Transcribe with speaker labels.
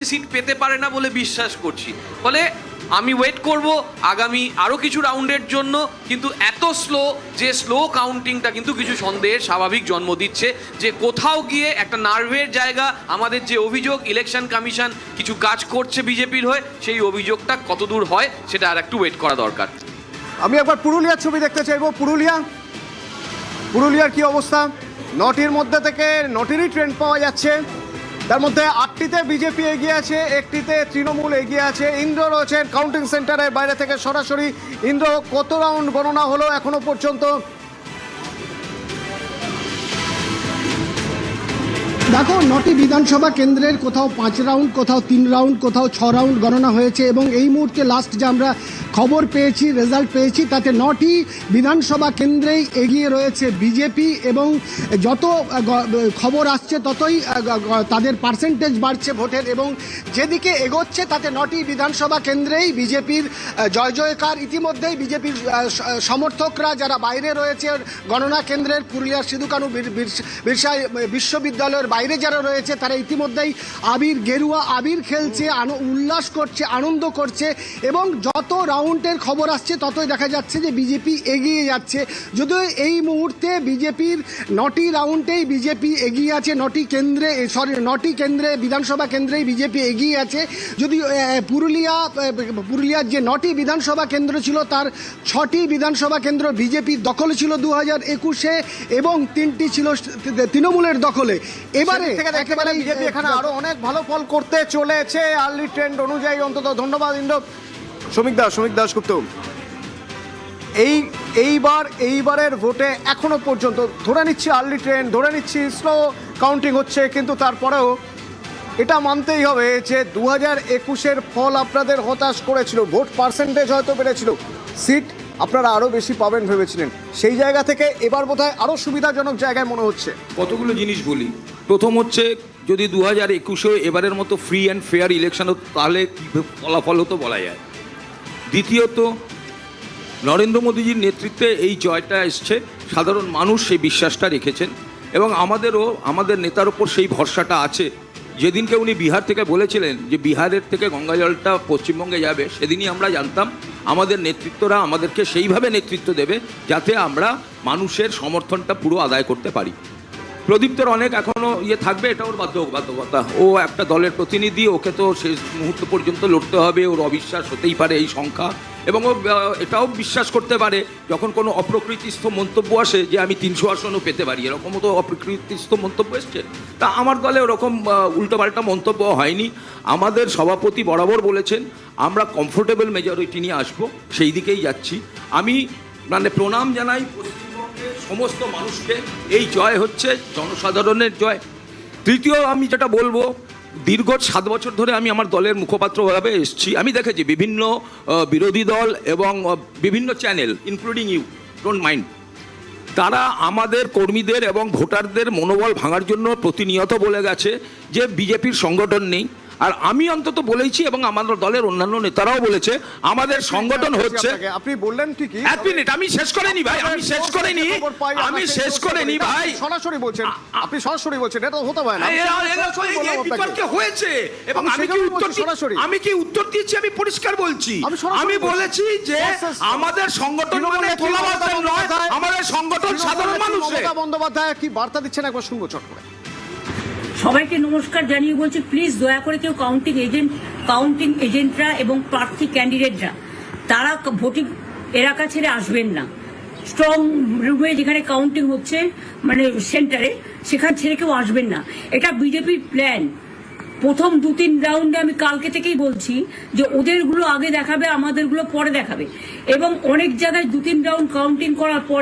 Speaker 1: Seat পেতে পারে না বলে বিশ্বাস করছি। ফলে আমি ওয়েট করব আগামী আরও কিছু রাউন্ডের জন্য, কিন্তু এত স্লো কাউন্টিংটা কিন্তু কিছু সন্দেহের স্বাভাবিক জন্ম দিচ্ছে যে কোথাও গিয়ে একটা নার্ভের জায়গা। আমাদের যে অভিযোগ ইলেকশন কমিশন কিছু কাজ করছে বিজেপির হয়ে, সেই অভিযোগটা কতদূর হয় সেটা আর একটু ওয়েট করা দরকার।
Speaker 2: আমি একবার পুরুলিয়ার ছবি দেখতে চাইবো। পুরুলিয়ার কি অবস্থা? 9টির মধ্যে থেকে 9টিরই ট্রেন্ড পাওয়া যাচ্ছে। তার মধ্যে 8টিতে বিজেপি এগিয়ে আছে, 1টিতে তৃণমূল এগিয়ে আছে। ইন্দ্র রয়েছেন কাউন্টিং সেন্টারের বাইরে থেকে সরাসরি। ইন্দ্র, কত রাউন্ড গণনা হলো এখনো পর্যন্ত?
Speaker 3: দেখো, 9টি বিধানসভা কেন্দ্রের কোথাও 5 রাউন্ড, কোথাও 3 রাউন্ড, কোথাও 6 রাউন্ড গণনা হয়েছে এবং এই মুহূর্তে লাস্ট যে আমরা খবর পেয়েছি, রেজাল্ট পেয়েছি, তাতে 9টি বিধানসভা কেন্দ্রেই এগিয়ে রয়েছে বিজেপি এবং যত খবর আসছে ততই তাদের পার্সেন্টেজ বাড়ছে ভোটের এবং যেদিকে এগোচ্ছে তাতে 9টি বিধানসভা কেন্দ্রেই বিজেপির জয় জয়কার। ইতিমধ্যেই বিজেপির সমর্থকরা যারা বাইরে রয়েছে গণনা কেন্দ্রের, পুরুলিয়ার সিধু কানু বিরসা বিশ্ববিদ্যালয়ের বাইরে যারা রয়েছে তারা ইতিমধ্যেই গেরুয়া আবির খেলছে, উল্লাস করছে, আনন্দ করছে এবং যত রাউন্ডের খবর আসছে ততই দেখা যাচ্ছে যে বিজেপি এগিয়ে যাচ্ছে। যদিও এই মুহূর্তে বিজেপির 9টি রাউন্ডেই বিজেপি এগিয়ে আছে, 9টি কেন্দ্রে বিধানসভা কেন্দ্রেই বিজেপি এগিয়ে আছে। যদি পুরুলিয়ার যে 9টি বিধানসভা কেন্দ্র ছিল তার 6টি বিধানসভা কেন্দ্র বিজেপির দখলে ছিল 2021-এ এবং 3টি ছিল তৃণমূলের দখলে। এবারে
Speaker 2: একেবারে বিজেপি এখানে আরো অনেক ভালো ফল করতে চলেছে আর্লি ট্রেন্ড অনুযায়ী অন্তত। ধন্যবাদ ইন্দ্র। শ্রমিক দাশগুপ্ত, এইবারের ভোটে এখনো পর্যন্ত ধরে নিচ্ছি আর্লি ট্রেন্ড, ধরে নিচ্ছি স্লো কাউন্টিং হচ্ছে, কিন্তু তারপরেও এটা মানতেই হবে যে 2021-এর ফল আপনাদের হতাশ করেছিল। ভোট পার্সেন্টেজ হয়তো বেড়েছিল, সিট আপনারা আরও বেশি পাবেন ভেবেছিলেন। সেই জায়গা থেকে এবার বোধহয় আরও সুবিধাজনক জায়গায় মনে হচ্ছে।
Speaker 4: কতগুলো জিনিস বলি। প্রথম হচ্ছে, যদি 2021-এ এবারের মতো ফ্রি অ্যান্ড ফেয়ার ইলেকশন হতো তাহলে কী ফলাফল হতো বলা যায়। দ্বিতীয়ত, নরেন্দ্র মোদীজির নেতৃত্বে এই জয়টা এসছে, সাধারণ মানুষ সেই বিশ্বাসটা রেখেছেন এবং আমাদের নেতার ওপর সেই ভরসাটা আছে। যেদিনকে উনি বিহার থেকে বলেছিলেন যে বিহারের থেকে গঙ্গা জলটা পশ্চিমবঙ্গে যাবে, সেদিনই আমরা জানতাম আমাদের নেতৃত্বরা আমাদেরকে সেইভাবে নেতৃত্ব দেবে যাতে আমরা মানুষের সমর্থনটা পুরো আদায় করতে পারি। প্রদীপ্তর অনেক এখনও থাকবে, এটা ওর বাধ্যবাধকতা। ও একটা দলের প্রতিনিধি, ওকে তো শেষ মুহূর্ত পর্যন্ত লড়তে হবে। ওর অবিশ্বাস হতেই পারে এই সংখ্যা, এবং ও এটাও বিশ্বাস করতে পারে যখন কোনো অপ্রকৃতিস্থ মন্তব্য আসে যে আমি 300 আসনও পেতে পারি, এরকমও তো অপ্রকৃতিস্থ মন্তব্য এসছে। তা আমার দলে ওরকম উল্টোপাল্টা মন্তব্য হয়নি। আমাদের সভাপতি বরাবর বলেছেন আমরা কমফোর্টেবল মেজরিটি নিয়ে আসবো, সেই দিকেই যাচ্ছি। আমি প্রণাম জানাই পশ্চিমবঙ্গের সমস্ত মানুষকে। এই জয় হচ্ছে জনসাধারণের জয়। তৃতীয়, আমি যেটা বলবো, দীর্ঘ 7 বছর ধরে আমি আমার দলের মুখপাত্রভাবে এসেছি। আমি দেখেছি বিভিন্ন বিরোধী দল এবং বিভিন্ন channel, including you, don't mind, তারা আমাদের কর্মীদের এবং ভোটারদের মনোবল ভাঙার জন্য প্রতিনিয়ত বলে গেছে যে বিজেপির সংগঠন নেই। আর আমি অন্তত বলেছি এবং আমাদের দলের অন্যান্য নেতারাও বলেছে আমাদের সংগঠন হচ্ছে।
Speaker 2: আপনি বললেন ঠিকই,
Speaker 4: এক মিনিট, আমি শেষ করিনি ভাই, আমি শেষ করিনি ভাই।
Speaker 2: সরাসরি বলছেন, আপনি সরাসরি বলছেন, এটা হতে পারে না।
Speaker 4: বিতর্কে হয়েছে এবং আমি কি উত্তর দিয়েছি, আমি পরিষ্কার বলছি। আমি বলেছি যে আমাদের সংগঠন মানে তোলাবাজ নয়, আমাদের সংগঠন সাধারণ মানুষের।
Speaker 2: মমতা বন্দ্যোপাধ্যায় কি বার্তা দিচ্ছেন একবার শুনবো চট করে।
Speaker 5: সবাইকে নমস্কার জানিয়ে বলছি, প্লিজ দয়া করে কেউ কাউন্টিং এজেন্টরা এবং প্রার্থী ক্যান্ডিডেটরা তারা ভোটিং এলাকা ছেড়ে আসবেন না। স্ট্রং রুমে যেখানে কাউন্টিং হচ্ছে, মানে সেন্টারে, সেখান ছেড়ে কেউ আসবেন না। এটা বিজেপির প্ল্যান। প্রথম 2-3 রাউন্ডে আমি কালকে থেকেই বলছি যে ওদেরগুলো আগে দেখাবে, আমাদেরগুলো পরে দেখাবে, এবং অনেক জায়গায় 2-3 রাউন্ড কাউন্টিং করার পরে